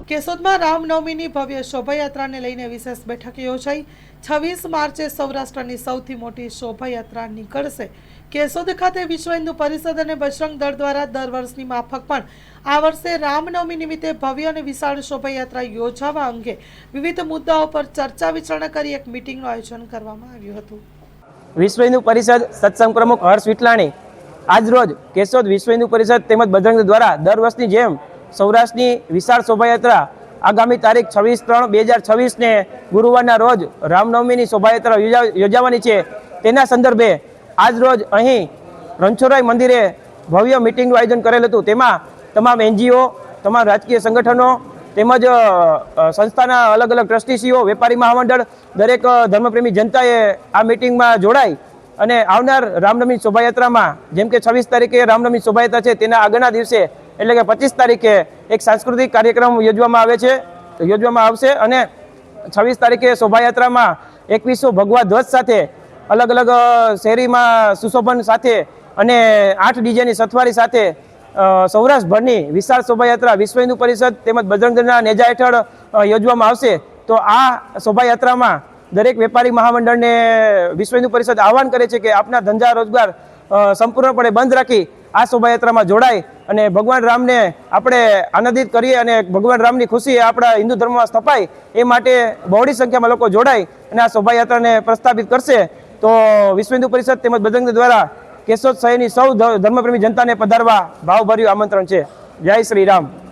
કેશોદમાં રામનવમીની ભવ્ય શોભાયાત્રાને લઈને વિશેષ બેઠક યોજાઈ। 26 માર્ચે સૌરાષ્ટ્રની સૌથી મોટી શોભાયાત્રા નીકળશે। કેશોદ ખાતે વિશ્વ હિન્દુ પરિષદ અને બજરંગ દળ દ્વારા દર વર્ષની માફક પણ આ વર્ષે રામનવમી નિમિત્તે ભવ્ય અને વિશાળ શોભાયાત્રા યોજવા અંગે વિવિધ મુદ્દાઓ પર ચર્ચા વિચારણા કરી એક મીટિંગનું આયોજન કરવામાં આવ્યું હતું। વિશ્વ હિન્દુ પરિષદ સત્સંગ પ્રમુખ હર્ષ વિટલાણી આજ રોજ કેશોદ વિશ્વ હિન્દુ પરિષદ તેમજ બજરંગ દળ દ્વારા દર વર્ષની જેમ સૌરાષ્ટ્રની વિશાળ શોભાયાત્રા આગામી તારીખ 26/3/2026 ને ગુરુવારના રોજ રામનવમીની શોભાયાત્રા યોજાવાની છે। તેના સંદર્ભે આજ રોજ અહીં રણછોડરાય મંદિરે ભવ્ય મિટિંગનું આયોજન કરેલ હતું। તેમાં તમામ NGO, તમામ રાજકીય સંગઠનો તેમજ સંસ્થાના અલગ અલગ ટ્રસ્ટીસીઓ, વેપારી મહામંડળ, દરેક ધર્મપ્રેમી જનતાએ આ મિટિંગમાં જોડાઈ અને આવનાર રામનવમી શોભાયાત્રામાં જેમ કે 26 તારીખે રામનવમી શોભાયાત્રા છે તેના આગળના દિવસે એટલે કે 25 તારીખે એક સાંસ્કૃતિક કાર્યક્રમ યોજવામાં આવશે અને 26 તારીખે શોભાયાત્રામાં 2100 ભગવા ધ્વજ સાથે અલગ અલગ શેરીમાં સુશોભન સાથે અને 8 ડીજેની સથવારી સાથે સૌરાષ્ટ્રભરની વિશાળ શોભાયાત્રા વિશ્વ હિન્દુ પરિષદ તેમજ બજરંગ દળના નેજા હેઠળ યોજવામાં આવશે। તો આ શોભાયાત્રામાં દરેક વેપારી મહામંડળને વિશ્વ હિન્દુ પરિષદ આહવાન કરે છે કે આપના ધંધા રોજગાર સંપૂર્ણપણે બંધ રાખી આ શોભાયાત્રામાં જોડાય અને ભગવાન રામને આપણે આનંદિત કરીએ અને ભગવાન રામની ખુશી આપણા હિન્દુ ધર્મમાં સ્થપાય એ માટે બહોળી સંખ્યામાં લોકો જોડાય અને આ શોભાયાત્રાને પ્રસ્થાપિત કરશે। તો વિશ્વ હિન્દુ પરિષદ તેમજ બજરંગ દળ દ્વારા કેશોદ શહેરની સૌ ધર્મપ્રેમી જનતાને પધારવા ભાવભર્યું આમંત્રણ છે। જય શ્રી રામ।